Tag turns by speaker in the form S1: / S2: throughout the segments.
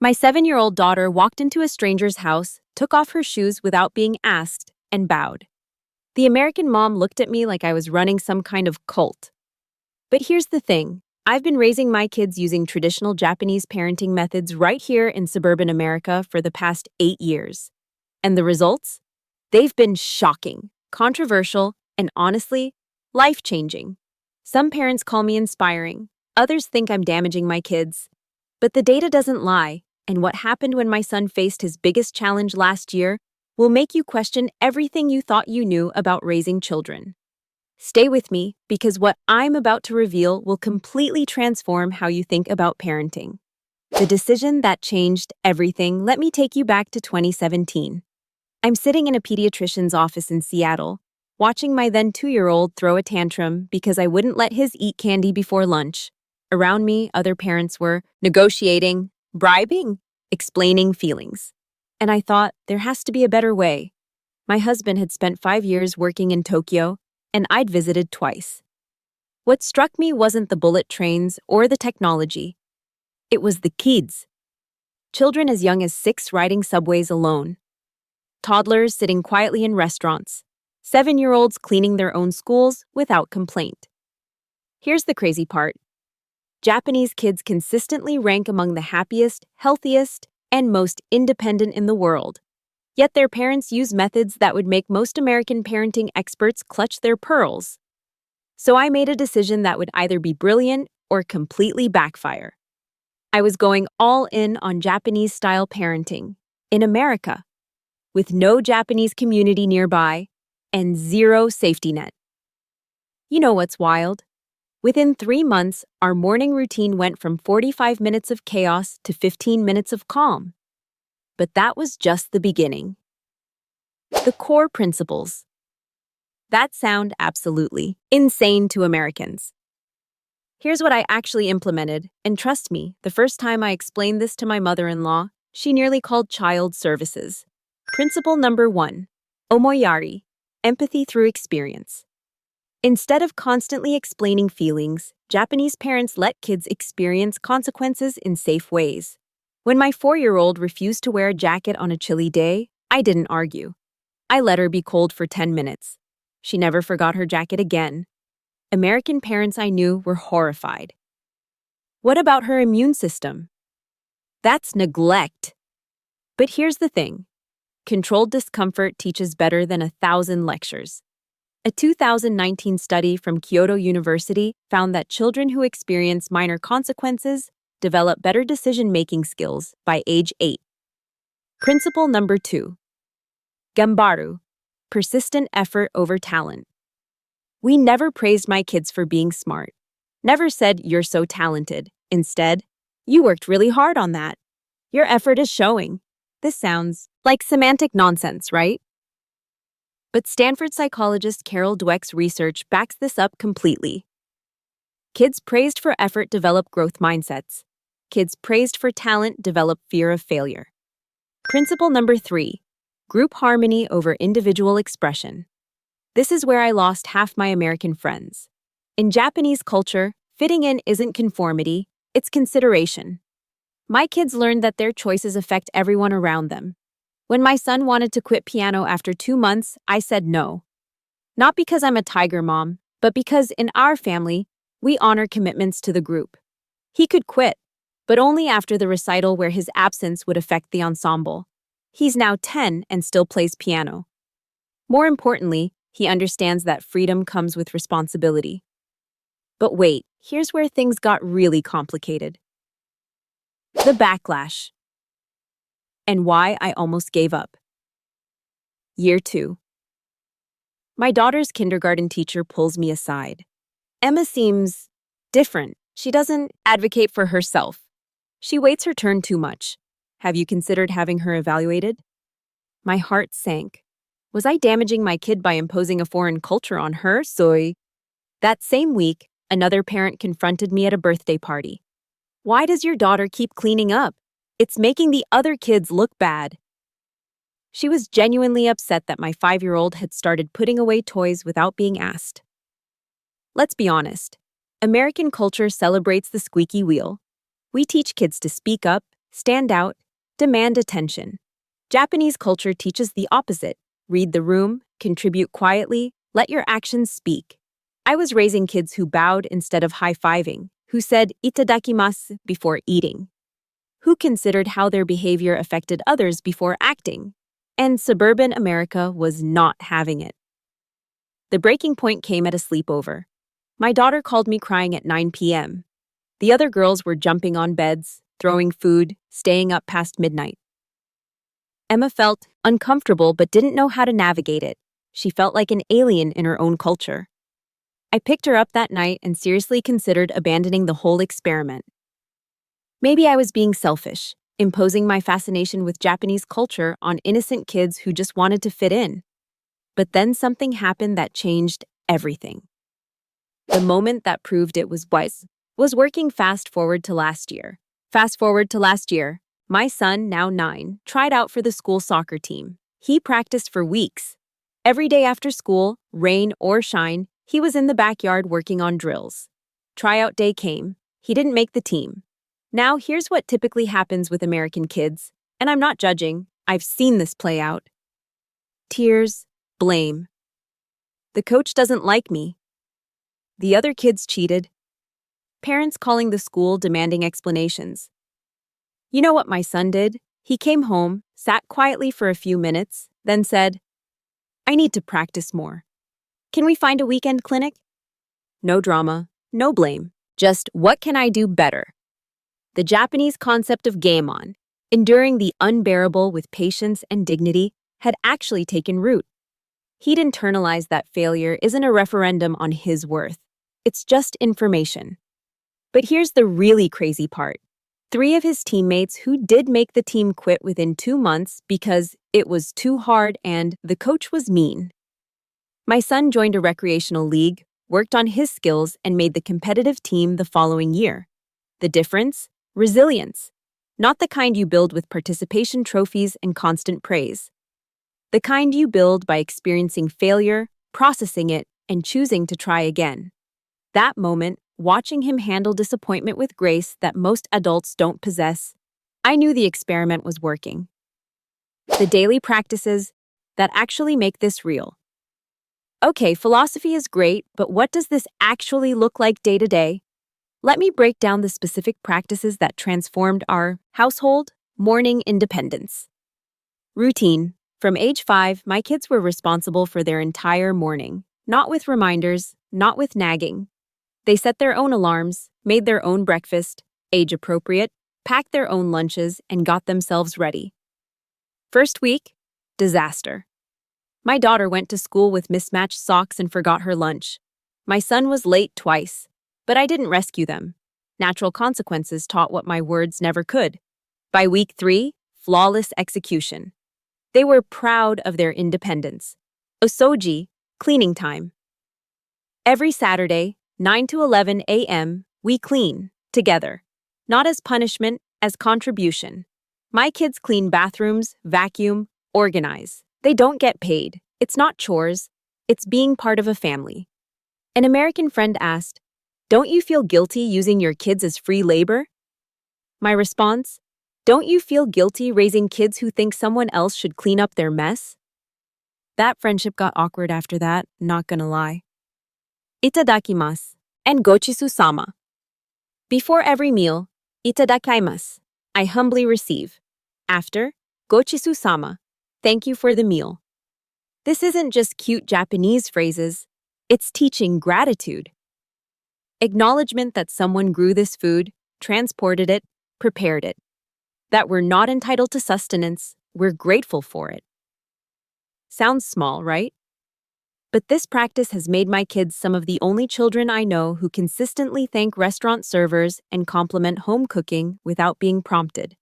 S1: My 7-year-old daughter walked into a stranger's house, took off her shoes without being asked, and bowed. The American mom looked at me like I was running some kind of cult. But here's the thing. I've been raising my kids using traditional Japanese parenting methods right here in suburban America for the past 8 years. And the results? They've been shocking, controversial, and honestly, life-changing. Some parents call me inspiring. Others think I'm damaging my kids. But the data doesn't lie, and what happened when my son faced his biggest challenge last year will make you question everything you thought you knew about raising children. Stay with me, because what I'm about to reveal will completely transform how you think about parenting. The decision that changed everything. Let me take you back to 2017. I'm sitting in a pediatrician's office in Seattle, watching my then 2-year-old throw a tantrum because I wouldn't let his eat candy before lunch. Around me, other parents were negotiating, bribing, explaining feelings. And I thought, there has to be a better way. My husband had spent 5 years working in Tokyo, and I'd visited twice. What struck me wasn't the bullet trains or the technology. It was the kids. Children as young as 6 riding subways alone. Toddlers sitting quietly in restaurants. 7-year-olds cleaning their own schools without complaint. Here's the crazy part. Japanese kids consistently rank among the happiest, healthiest, and most independent in the world. Yet their parents use methods that would make most American parenting experts clutch their pearls. So I made a decision that would either be brilliant or completely backfire. I was going all in on Japanese-style parenting in America, with no Japanese community nearby and zero safety net. You know what's wild? Within 3 months, our morning routine went from 45 minutes of chaos to 15 minutes of calm. But that was just the beginning. The core principles. That sound absolutely insane to Americans. Here's what I actually implemented, and trust me, the first time I explained this to my mother-in-law, she nearly called child services. Principle number 1. Omoyari, empathy through experience. Instead of constantly explaining feelings, Japanese parents let kids experience consequences in safe ways. When my 4-year-old refused to wear a jacket on a chilly day, I didn't argue. I let her be cold for 10 minutes. She never forgot her jacket again. American parents I knew were horrified. What about her immune system? That's neglect. But here's the thing. Controlled discomfort teaches better than 1,000 lectures. A 2019 study from Kyoto University found that children who experience minor consequences develop better decision-making skills by age 8. Principle number 2. Gambaru, persistent effort over talent. We never praised my kids for being smart. Never said, "You're so talented." Instead, "You worked really hard on that. Your effort is showing." This sounds like semantic nonsense, right? But Stanford psychologist Carol Dweck's research backs this up completely. Kids praised for effort develop growth mindsets. Kids praised for talent develop fear of failure. Principle number 3. Group harmony over individual expression. This is where I lost half my American friends. In Japanese culture, fitting in isn't conformity, it's consideration. My kids learned that their choices affect everyone around them. When my son wanted to quit piano after 2 months, I said no. Not because I'm a tiger mom, but because in our family, we honor commitments to the group. He could quit, but only after the recital where his absence would affect the ensemble. He's now 10 and still plays piano. More importantly, he understands that freedom comes with responsibility. But wait, here's where things got really complicated. The backlash. And why I almost gave up. Year 2. My daughter's kindergarten teacher pulls me aside. Emma seems different. She doesn't advocate for herself. She waits her turn too much. Have you considered having her evaluated? My heart sank. Was I damaging my kid by imposing a foreign culture on her? Soy. That same week, another parent confronted me at a birthday party. Why does your daughter keep cleaning up? It's making the other kids look bad. She was genuinely upset that my 5-year-old had started putting away toys without being asked. Let's be honest. American culture celebrates the squeaky wheel. We teach kids to speak up, stand out, demand attention. Japanese culture teaches the opposite. Read the room, contribute quietly, let your actions speak. I was raising kids who bowed instead of high-fiving, who said itadakimasu before eating, who considered how their behavior affected others before acting. And suburban America was not having it. The breaking point came at a sleepover. My daughter called me crying at 9 p.m. The other girls were jumping on beds, throwing food, staying up past midnight. Emma felt uncomfortable but didn't know how to navigate it. She felt like an alien in her own culture. I picked her up that night and seriously considered abandoning the whole experiment. Maybe I was being selfish, imposing my fascination with Japanese culture on innocent kids who just wanted to fit in. But then something happened that changed everything. The moment that proved it was wise was working fast forward to last year. Fast forward to last year, my son, now 9, tried out for the school soccer team. He practiced for weeks. Every day after school, rain or shine, he was in the backyard working on drills. Tryout day came. He didn't make the team. Now here's what typically happens with American kids, and I'm not judging, I've seen this play out. Tears, blame. The coach doesn't like me. The other kids cheated. Parents calling the school demanding explanations. You know what my son did? He came home, sat quietly for a few minutes, then said, "I need to practice more. Can we find a weekend clinic?" No drama, no blame, just what can I do better? The Japanese concept of gaemon, enduring the unbearable with patience and dignity, had actually taken root. He'd internalized that failure isn't a referendum on his worth. It's just information. But here's the really crazy part. 3 of his teammates who did make the team quit within 2 months because it was too hard and the coach was mean. My son joined a recreational league, worked on his skills, and made the competitive team the following year. The difference? Resilience. Not the kind you build with participation trophies and constant praise. The kind you build by experiencing failure, processing it, and choosing to try again. That moment, watching him handle disappointment with grace that most adults don't possess, I knew the experiment was working. The daily practices that actually make this real. Okay, philosophy is great, but what does this actually look like day to day? Let me break down the specific practices that transformed our household. Morning independence. Routine. From age 5, my kids were responsible for their entire morning, not with reminders, not with nagging. They set their own alarms, made their own breakfast, age-appropriate, packed their own lunches, and got themselves ready. First week, disaster. My daughter went to school with mismatched socks and forgot her lunch. My son was late twice, but I didn't rescue them. Natural consequences taught what my words never could. By week 3, flawless execution. They were proud of their independence. Osoji, cleaning time. Every Saturday, 9 to 11 a.m., we clean, together. Not as punishment, as contribution. My kids clean bathrooms, vacuum, organize. They don't get paid. It's not chores. It's being part of a family. An American friend asked, "Don't you feel guilty using your kids as free labor?" My response, "Don't you feel guilty raising kids who think someone else should clean up their mess?" That friendship got awkward after that, not gonna lie. Itadakimasu and gochisu-sama. Before every meal, itadakaimasu, I humbly receive. After, gochisu-sama, thank you for the meal. This isn't just cute Japanese phrases, it's teaching gratitude. Acknowledgement that someone grew this food, transported it, prepared it. That we're not entitled to sustenance, we're grateful for it. Sounds small, right? But this practice has made my kids some of the only children I know who consistently thank restaurant servers and compliment home cooking without being prompted.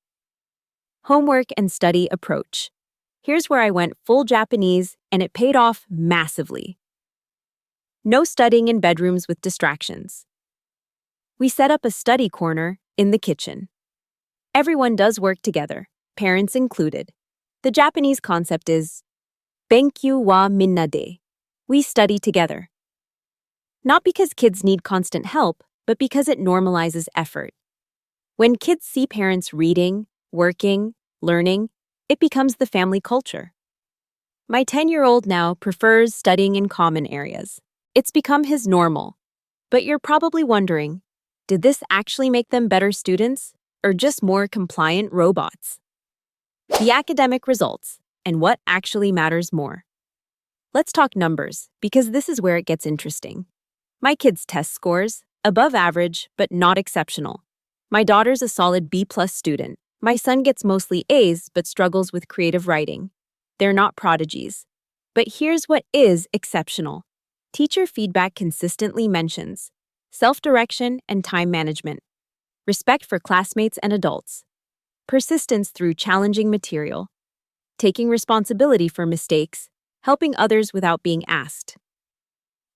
S1: Homework and study approach. Here's where I went full Japanese, and it paid off massively. No studying in bedrooms with distractions. We set up a study corner in the kitchen. Everyone does work together, parents included. The Japanese concept is Benkyu wa minna de. We study together. Not because kids need constant help, but because it normalizes effort. When kids see parents reading, working, learning, it becomes the family culture. My 10-year-old now prefers studying in common areas. It's become his normal. But you're probably wondering, did this actually make them better students or just more compliant robots? The academic results and what actually matters more. Let's talk numbers, because this is where it gets interesting. My kids' test scores, above average, but not exceptional. My daughter's a solid B+ student. My son gets mostly A's, but struggles with creative writing. They're not prodigies. But here's what is exceptional. Teacher feedback consistently mentions self-direction and time management, respect for classmates and adults, persistence through challenging material, taking responsibility for mistakes, helping others without being asked.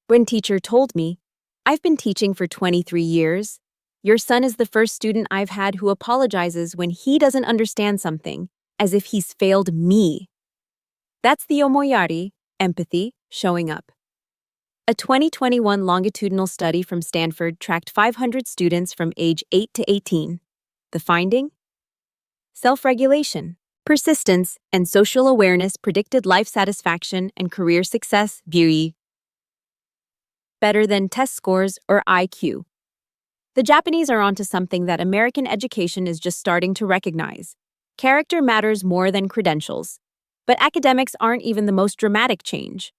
S1: When teacher told me, "I've been teaching for 23 years. Your son is the first student I've had who apologizes when he doesn't understand something, as if he's failed me." That's the omoyari, empathy, showing up. A 2021 longitudinal study from Stanford tracked 500 students from age 8 to 18. The finding? Self-regulation, persistence, and social awareness predicted life satisfaction and career success, better than test scores or IQ. The Japanese are onto something that American education is just starting to recognize. Character matters more than credentials. But academics aren't even the most dramatic change.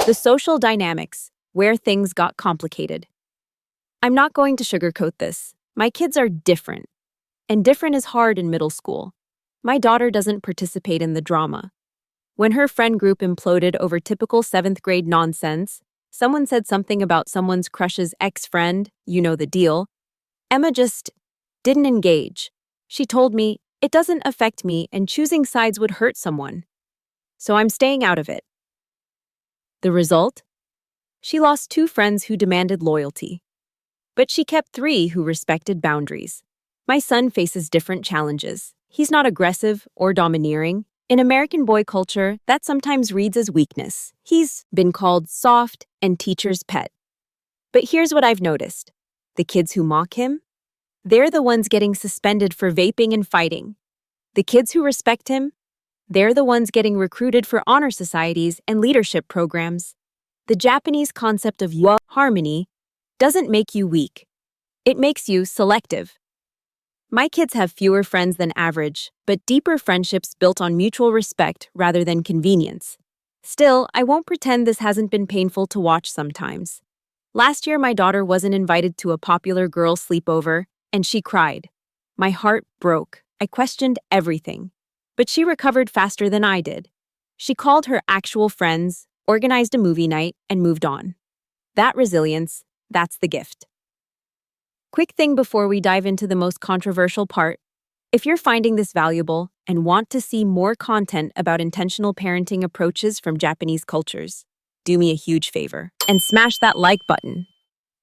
S1: The social dynamics, where things got complicated. I'm not going to sugarcoat this. My kids are different. And different is hard in middle school. My daughter doesn't participate in the drama. When her friend group imploded over typical 7th grade nonsense, someone said something about someone's crush's ex-friend, you know the deal, Emma just didn't engage. She told me, "It doesn't affect me and choosing sides would hurt someone. So I'm staying out of it." The result? She lost 2 friends who demanded loyalty. But she kept 3 who respected boundaries. My son faces different challenges. He's not aggressive or domineering. In American boy culture, that sometimes reads as weakness. He's been called soft and teacher's pet. But here's what I've noticed. The kids who mock him? They're the ones getting suspended for vaping and fighting. The kids who respect him? They're the ones getting recruited for honor societies and leadership programs. The Japanese concept of harmony doesn't make you weak. It makes you selective. My kids have fewer friends than average, but deeper friendships built on mutual respect rather than convenience. Still, I won't pretend this hasn't been painful to watch sometimes. Last year, my daughter wasn't invited to a popular girl sleepover, and she cried. My heart broke. I questioned everything. But she recovered faster than I did. She called her actual friends, organized a movie night, and moved on. That resilience, that's the gift. Quick thing before we dive into the most controversial part. If you're finding this valuable and want to see more content about intentional parenting approaches from Japanese cultures, do me a huge favor and smash that like button.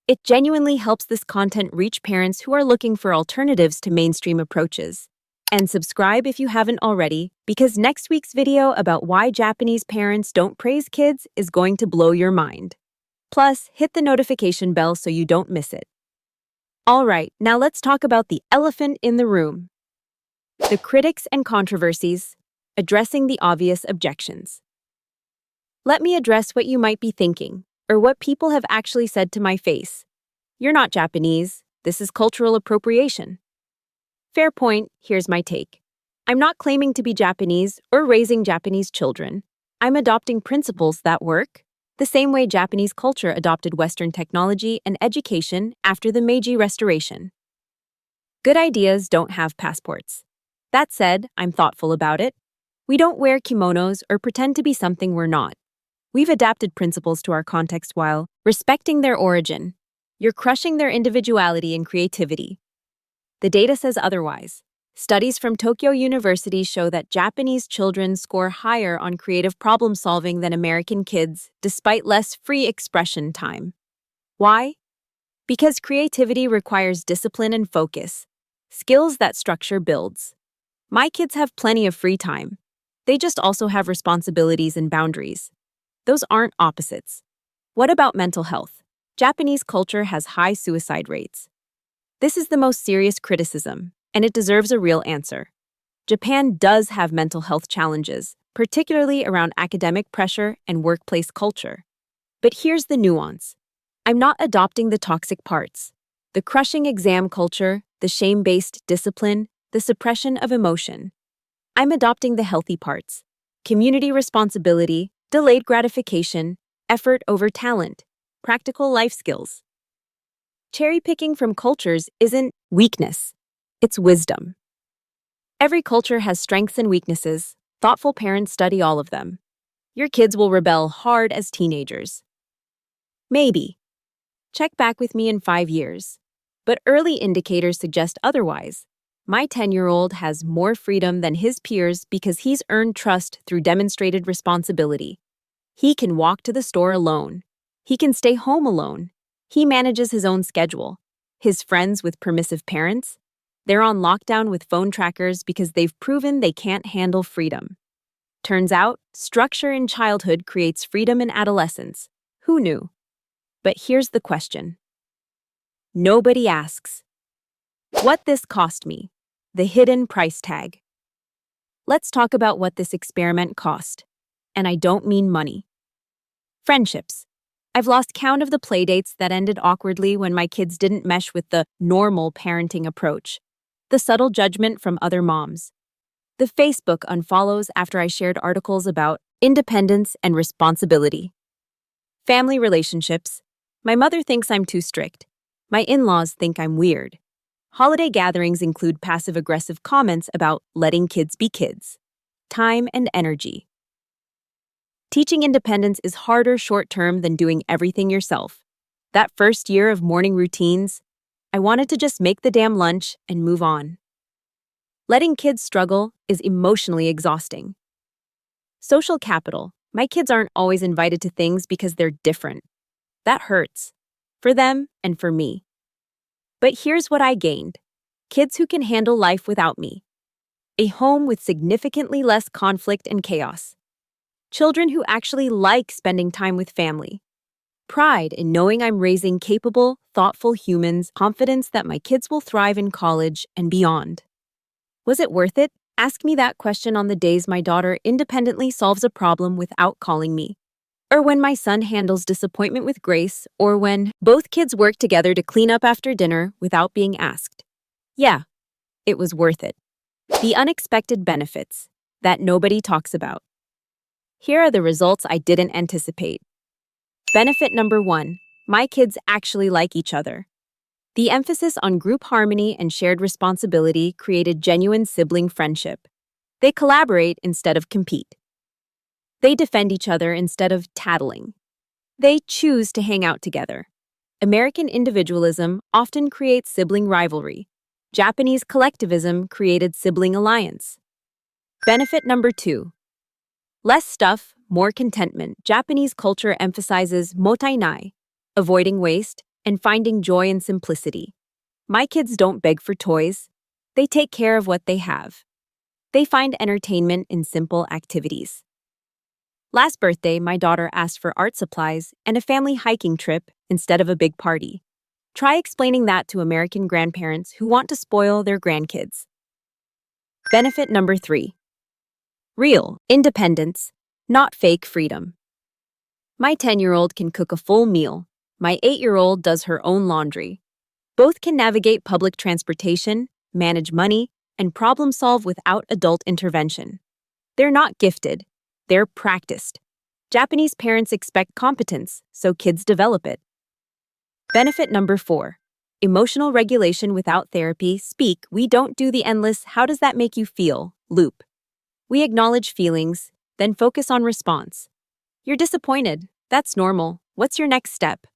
S1: It genuinely helps this content reach parents who are looking for alternatives to mainstream approaches. And subscribe if you haven't already, because next week's video about why Japanese parents don't praise kids is going to blow your mind. Plus, hit the notification bell so you don't miss it. All right, now let's talk about the elephant in the room. The critics and controversies, addressing the obvious objections. Let me address what you might be thinking, or what people have actually said to my face. You're not Japanese. This is cultural appropriation. Fair point, here's my take. I'm not claiming to be Japanese or raising Japanese children. I'm adopting principles that work, the same way Japanese culture adopted Western technology and education after the Meiji Restoration. Good ideas don't have passports. That said, I'm thoughtful about it. We don't wear kimonos or pretend to be something we're not. We've adapted principles to our context while respecting their origin. You're crushing their individuality and creativity. The data says otherwise. Studies from Tokyo University show that Japanese children score higher on creative problem-solving than American kids, despite less free expression time. Why? Because creativity requires discipline and focus, skills that structure builds. My kids have plenty of free time. They just also have responsibilities and boundaries. Those aren't opposites. What about mental health? Japanese culture has high suicide rates. This is the most serious criticism, and it deserves a real answer. Japan does have mental health challenges, particularly around academic pressure and workplace culture. But here's the nuance. I'm not adopting the toxic parts. The crushing exam culture, the shame-based discipline, the suppression of emotion. I'm adopting the healthy parts. Community responsibility, delayed gratification, effort over talent, practical life skills. Cherry-picking from cultures isn't weakness, it's wisdom. Every culture has strengths and weaknesses. Thoughtful parents study all of them. Your kids will rebel hard as teenagers. Maybe. Check back with me in 5 years. But early indicators suggest otherwise. My 10-year-old has more freedom than his peers because he's earned trust through demonstrated responsibility. He can walk to the store alone. He can stay home alone. He manages his own schedule. His friends with permissive parents? They're on lockdown with phone trackers because they've proven they can't handle freedom. Turns out, structure in childhood creates freedom in adolescence. Who knew? But here's the question. Nobody asks. What this cost me? The hidden price tag. Let's talk about what this experiment cost. And I don't mean money. Friendships. I've lost count of the playdates that ended awkwardly when my kids didn't mesh with the normal parenting approach. The subtle judgment from other moms. The Facebook unfollows after I shared articles about independence and responsibility. Family relationships. My mother thinks I'm too strict. My in-laws think I'm weird. Holiday gatherings include passive-aggressive comments about letting kids be kids. Time and energy. Teaching independence is harder short-term than doing everything yourself. That first year of morning routines, I wanted to just make the damn lunch and move on. Letting kids struggle is emotionally exhausting. Social capital. My kids aren't always invited to things because they're different. That hurts. For them and for me. But here's what I gained. Kids who can handle life without me. A home with significantly less conflict and chaos. Children who actually like spending time with family. Pride in knowing I'm raising capable, thoughtful humans, confidence that my kids will thrive in college and beyond. Was it worth it? Ask me that question on the days my daughter independently solves a problem without calling me. Or when my son handles disappointment with grace, or when both kids work together to clean up after dinner without being asked. Yeah, it was worth it. The unexpected benefits that nobody talks about. Here are the results I didn't anticipate. Benefit number 1, my kids actually like each other. The emphasis on group harmony and shared responsibility created genuine sibling friendship. They collaborate instead of compete. They defend each other instead of tattling. They choose to hang out together. American individualism often creates sibling rivalry. Japanese collectivism created sibling alliance. Benefit number 2. Less stuff, more contentment. Japanese culture emphasizes motainai, avoiding waste, and finding joy in simplicity. My kids don't beg for toys. They take care of what they have. They find entertainment in simple activities. Last birthday, my daughter asked for art supplies and a family hiking trip instead of a big party. Try explaining that to American grandparents who want to spoil their grandkids. Benefit number 3. Real independence, not fake freedom. My 10-year-old can cook a full meal. My 8-year-old does her own laundry. Both can navigate public transportation, manage money, and problem solve without adult intervention. They're not gifted. They're practiced. Japanese parents expect competence, so kids develop it. Benefit number 4. Emotional regulation without therapy. Speak, we don't do the endless "how does that make you feel" loop. We acknowledge feelings, then focus on response. You're disappointed. That's normal. What's your next step?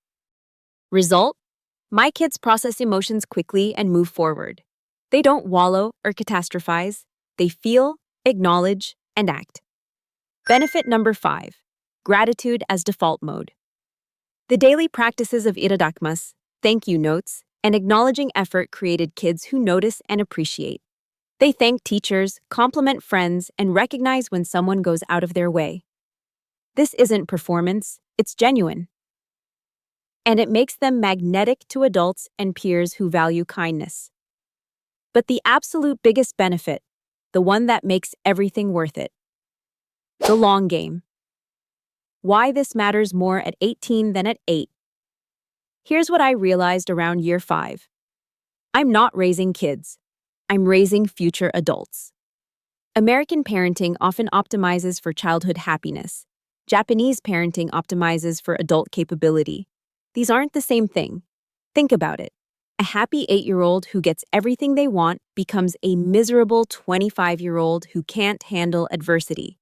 S1: Result? My kids process emotions quickly and move forward. They don't wallow or catastrophize. They feel, acknowledge, and act. Benefit number 5. Gratitude as default mode. The daily practices of itadakimasu, thank you notes, and acknowledging effort created kids who notice and appreciate. They thank teachers, compliment friends, and recognize when someone goes out of their way. This isn't performance, it's genuine. And it makes them magnetic to adults and peers who value kindness. But the absolute biggest benefit, the one that makes everything worth it. The long game. Why this matters more at 18 than at 8. Here's what I realized around year 5. I'm not raising kids. I'm raising future adults. American parenting often optimizes for childhood happiness. Japanese parenting optimizes for adult capability. These aren't the same thing. Think about it. A happy 8-year-old who gets everything they want becomes a miserable 25-year-old who can't handle adversity.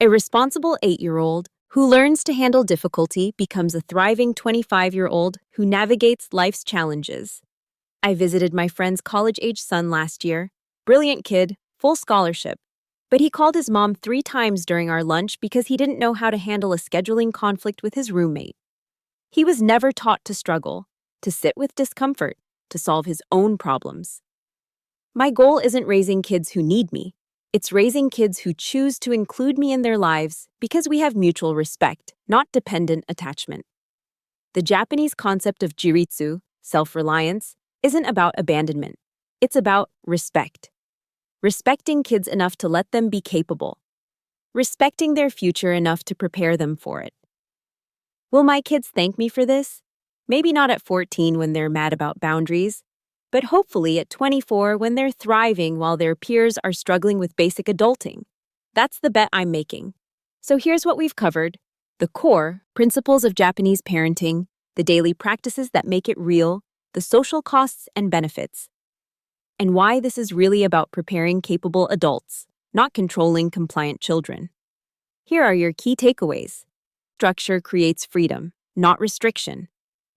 S1: A responsible 8-year-old who learns to handle difficulty becomes a thriving 25-year-old who navigates life's challenges. I visited my friend's college-age son last year. Brilliant kid, full scholarship. But he called his mom 3 times during our lunch because he didn't know how to handle a scheduling conflict with his roommate. He was never taught to struggle, to sit with discomfort, to solve his own problems. My goal isn't raising kids who need me. It's raising kids who choose to include me in their lives because we have mutual respect, not dependent attachment. The Japanese concept of jiritsu, self-reliance, isn't about abandonment. It's about respect. Respecting kids enough to let them be capable. Respecting their future enough to prepare them for it. Will my kids thank me for this? Maybe not at 14 when they're mad about boundaries, but hopefully at 24 when they're thriving while their peers are struggling with basic adulting. That's the bet I'm making. So here's what we've covered: the core, principles of Japanese parenting, the daily practices that make it real, the social costs and benefits, and why this is really about preparing capable adults, not controlling compliant children. Here are your key takeaways. Structure creates freedom, not restriction.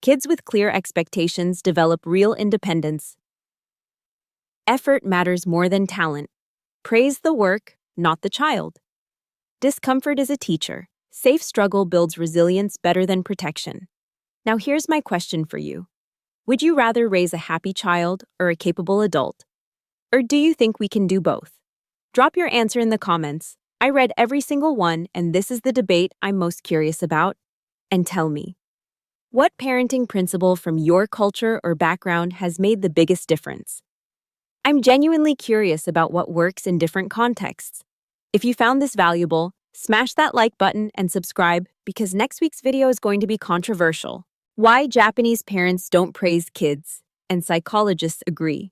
S1: Kids with clear expectations develop real independence. Effort matters more than talent. Praise the work, not the child. Discomfort is a teacher. Safe struggle builds resilience better than protection. Now here's my question for you. Would you rather raise a happy child or a capable adult? Or do you think we can do both? Drop your answer in the comments. I read every single one, and this is the debate I'm most curious about. And tell me, what parenting principle from your culture or background has made the biggest difference? I'm genuinely curious about what works in different contexts. If you found this valuable, smash that like button and subscribe because next week's video is going to be controversial. Why Japanese parents don't praise kids, and psychologists agree.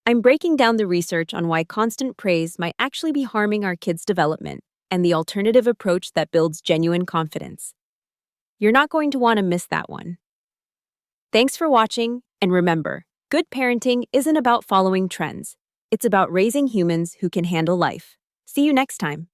S1: I'm breaking down the research on why constant praise might actually be harming our kids' development and the alternative approach that builds genuine confidence. You're not going to want to miss that one. Thanks for watching, and remember, good parenting isn't about following trends. It's about raising humans who can handle life. See you next time.